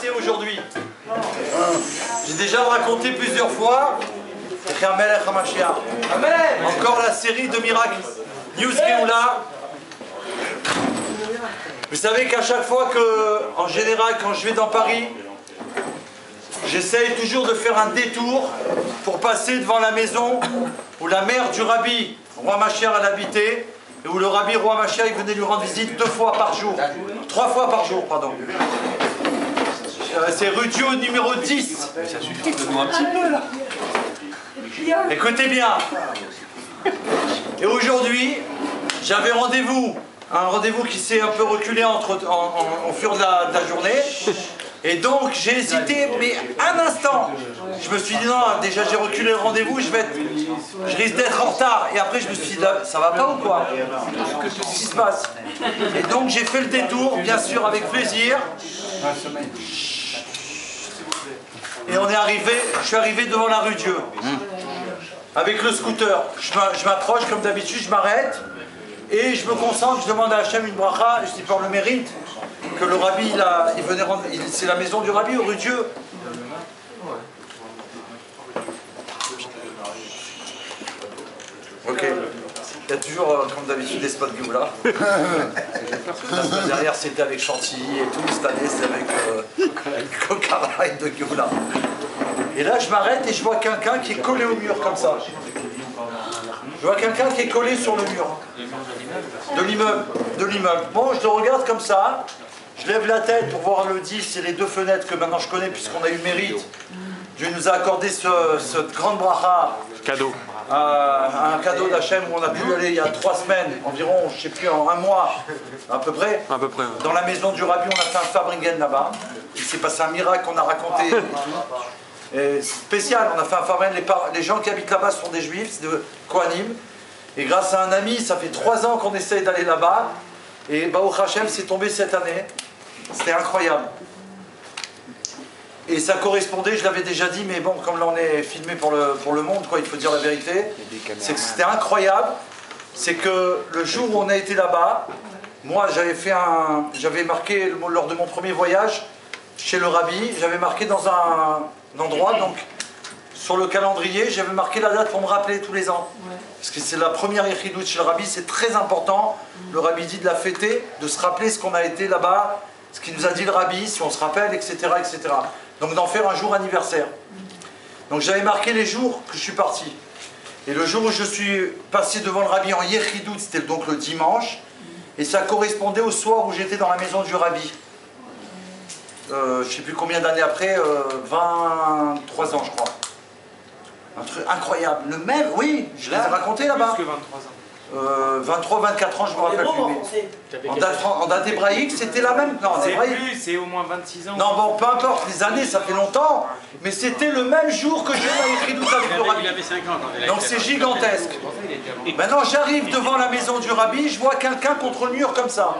passer aujourd'hui. J'ai déjà raconté plusieurs fois. Encore la série de miracles. News Géoula. Vous savez qu'à chaque fois que, en général, quand je vais dans Paris, j'essaye toujours de faire un détour pour passer devant la maison où la mère du rabbi Roi Machiar elle habitait et où le rabbi Roi Machiar il venait lui rendre visite 2 fois par jour. 3 fois par jour, pardon. C'est rue Dieu numéro 10. Mais ça suffit, donne-nous un petit peu là. Écoutez bien. Et aujourd'hui, j'avais rendez-vous. Un rendez-vous qui s'est un peu reculé au fur de la journée. Et donc j'ai hésité, mais un instant. Je me suis dit non, déjà j'ai reculé le rendez-vous, je risque d'être en retard. Et après je me suis dit, ça va pas ou quoi? Qu'est-ce qui se passe? Et donc j'ai fait le détour, bien sûr avec plaisir. Et je suis arrivé devant la rue Dieu. Avec le scooter. Je m'approche comme d'habitude, je m'arrête. Et je me concentre, je demande à Hachem une bracha, je dis par le mérite que le rabbi, il venait rendre, c'est la maison du rabbi, rue Dieu. Ok. Il y a toujours, comme d'habitude, des spots Géoula. La semaine dernière, c'était avec Chantilly et tout. Cette année, c'est avec Kokara et de Géoula. Et là, je m'arrête et je vois quelqu'un qui est collé au mur comme ça. Je vois quelqu'un qui est collé sur le mur. De l'immeuble. Bon, je le regarde comme ça. Je lève la tête pour voir le 10 et les 2 fenêtres que maintenant je connais puisqu'on a eu le mérite. Dieu nous a accordé cette grande bracha. Cadeau. Un cadeau d'Hachem où on a pu aller il y a 3 semaines, environ, je ne sais plus, en 1 mois, à peu près. À peu près. Ouais. Dans la maison du rabbi, on a fait un Fabringen là-bas. Il s'est passé un miracle qu'on a raconté. Et spécial, on a fait un Fabringen. Les gens qui habitent là-bas sont des juifs, c'est de Kohanim. Et grâce à un ami, ça fait 3 ans qu'on essaye d'aller là-bas. Et Baruch Hashem, c'est tombé cette année. C'était incroyable. Et ça correspondait, je l'avais déjà dit, mais bon, comme là on est filmé pour le monde, quoi, il faut dire la vérité. C'est que c'était incroyable. C'est que le jour où on a été là-bas, moi j'avais marqué, lors de mon premier voyage, chez le rabbi, j'avais marqué dans un endroit, donc sur le calendrier, j'avais marqué la date pour me rappeler tous les ans. Parce que c'est la première Yechidout chez le rabbi, c'est très important. Le rabbi dit de la fêter, de se rappeler ce qu'on a été là-bas, ce qu'il nous a dit le rabbi, si on se rappelle, etc. etc. Donc d'en faire un jour anniversaire. Donc j'avais marqué les jours que je suis parti. Et le jour où je suis passé devant le rabbi en Yechidout, c'était donc le dimanche. Et ça correspondait au soir où j'étais dans la maison du rabbi. Je ne sais plus combien d'années après, 23 ans je crois. Un truc incroyable. Le même, oui, je les ai racontés là-bas. Plus que 23 ans. 23, 24 ans, je me rappelle plus. En date hébraïque, c'était la même. Non, en C'est hébraïque. plus, c'est au moins 26 ans. Non, bon, peu importe, les années, ça fait longtemps, mais c'était le même jour que j'ai écrit tout avec le rabbi. Il avait 5 ans quand il a Donc c'est gigantesque. Maintenant, j'arrive devant la maison du rabbi, je vois quelqu'un contre le mur comme ça.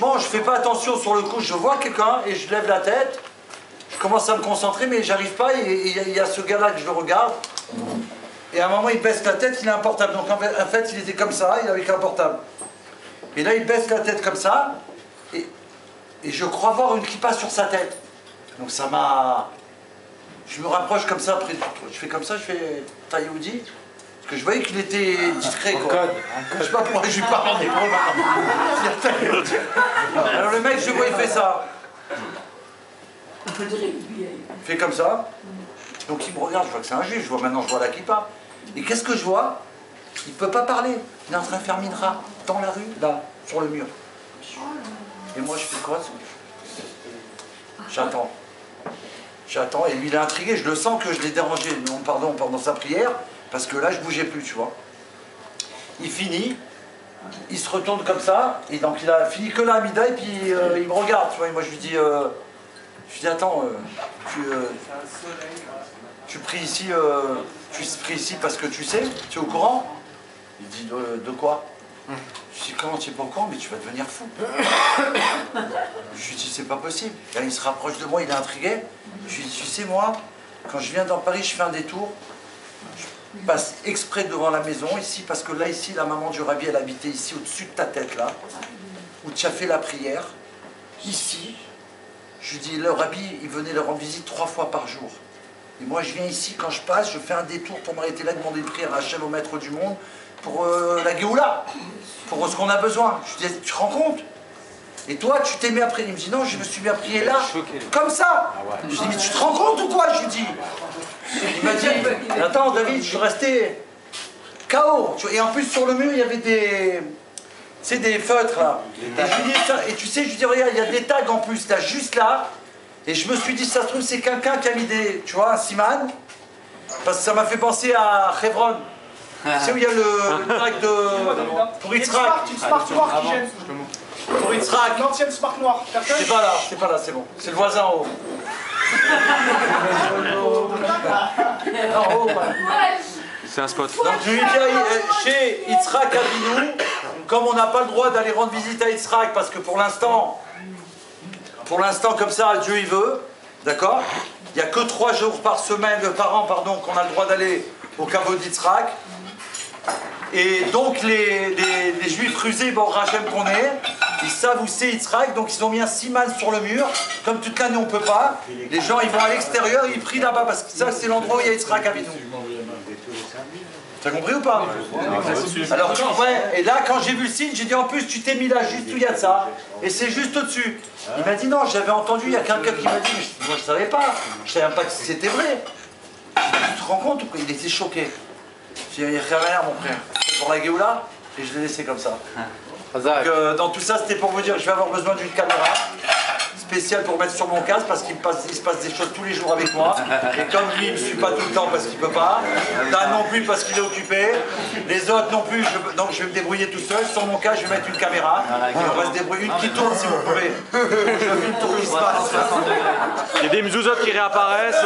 Bon, je fais pas attention sur le coup, je vois quelqu'un et je lève la tête. Je commence à me concentrer, mais j'arrive pas. Et il y a ce gars-là que je le regarde. Et à un moment, il baisse la tête, il a un portable. Donc en fait, il était comme ça, il avait qu'un portable. Et là, il baisse la tête comme ça. Et je crois voir une kippa sur sa tête. Donc ça m'a... Je me rapproche comme ça, après, je fais comme ça, je fais Taïoudi. Parce que je voyais qu'il était discret, quoi. Je sais pas pourquoi je lui parle en hébreu maintenant. Alors le mec, je vois, il fait ça. Il fait comme ça. Donc il me regarde, je vois que c'est un juif, je vois maintenant, je vois la kippa. Et qu'est-ce que je vois? Il ne peut pas parler. Il est en train de faire minra dans la rue, là, sur le mur. Et moi, je fais quoi? J'attends. J'attends, et lui, il est intrigué. Je le sens que je l'ai dérangé, non, pardon, pendant sa prière, parce que là, je bougeais plus, tu vois. Il finit, il se retourne comme ça, et donc il a fini que la Hamida, et puis il me regarde, tu vois. Et moi, je lui dis, attends, tu pries ici, parce que tu sais, tu es au courant? Il dit, de quoi? Je dis, comment tu es pas au courant? Mais tu vas devenir fou. Je lui dis, c'est pas possible. Là, il se rapproche de moi, il est intrigué. Je lui dis, tu sais, moi, quand je viens dans Paris, je fais un détour. Je passe exprès devant la maison, ici, parce que là, ici, la maman du rabbi, elle habitait ici, au-dessus de ta tête, là, où tu as fait la prière. Ici, Je lui dis, le rabbi, il venait leur rendre visite 3 fois par jour. Et moi, je viens ici, quand je passe, je fais un détour pour m'arrêter là, demander une prière à Hachem, au maître du monde, pour la Géoula, pour ce qu'on a besoin. Je lui dis, tu te rends compte? Et toi, tu t'es mis à prier. Il me dit, non, je me suis mis à prier là, comme ça. Je lui dis, mais tu te rends compte ou quoi? Je lui dis. Il m'a dit, attends, David, je suis resté KO. Et en plus, sur le mur, il y avait des... C'est des feutres là. Et tu sais, je lui dis, regarde, il y a des tags en plus, là, juste là. Et je me suis dit, ça se trouve, c'est quelqu'un qui a mis des, tu vois, un siman. Parce que ça m'a fait penser à Hebron. Tu sais où il y a le tag de... Pour Yitzhak. Une Smart noire qui gêne. Pour Yitzhak. L'ancienne Smart noire. C'est pas là, c'est bon. C'est le voisin en haut. En haut, C'est un spot. donc je lui dis, chez Yitzhak Avinu, comme on n'a pas le droit d'aller rendre visite à Yitzhak, parce que pour l'instant, comme ça, Dieu il veut, d'accord? Il n'y a que 3 jours par an, qu'on a le droit d'aller au caveau d'Yitzhak. Et donc les juifs rusés, bon, Rachem qu'on est, ils savent où c'est Yitzhak, donc ils ont mis un siman sur le mur. Comme toute l'année on ne peut pas, les gens ils vont à l'extérieur, ils prient là-bas, parce que ça c'est l'endroit où il y a Yitzhak Avinu. T'as compris ou pas? Alors, ouais, et là, quand j'ai vu le signe, j'ai dit en plus, tu t'es mis là, juste où il y a de ça, et c'est juste au-dessus. Il m'a dit non, j'avais entendu, il y a quelqu'un qui m'a dit, mais moi je savais pas, je savais même pas que c'était vrai. Tu te rends compte ou quoi? Il était choqué. J'ai dit, il y a rien, mon frère, c'est pour la Géoula, et je l'ai laissé comme ça. Donc, dans tout ça, c'était pour vous dire que je vais avoir besoin d'une caméra spéciale pour mettre sur mon casque parce qu'il se passe des choses tous les jours avec moi. Et comme lui, il ne me suit pas tout le temps parce qu'il ne peut pas. Dan non plus parce qu'il est occupé. Les autres non plus, donc je vais me débrouiller tout seul. Sur mon casque, je vais mettre une caméra. Et on va se débrouiller. Une qui tourne si vous pouvez. Je veux une tour qui se passe. Il y a des mzouzotes qui réapparaissent.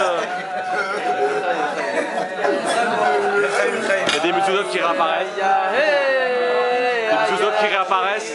Il y a des mzouzotes qui réapparaissent. Des mzouzotes qui réapparaissent.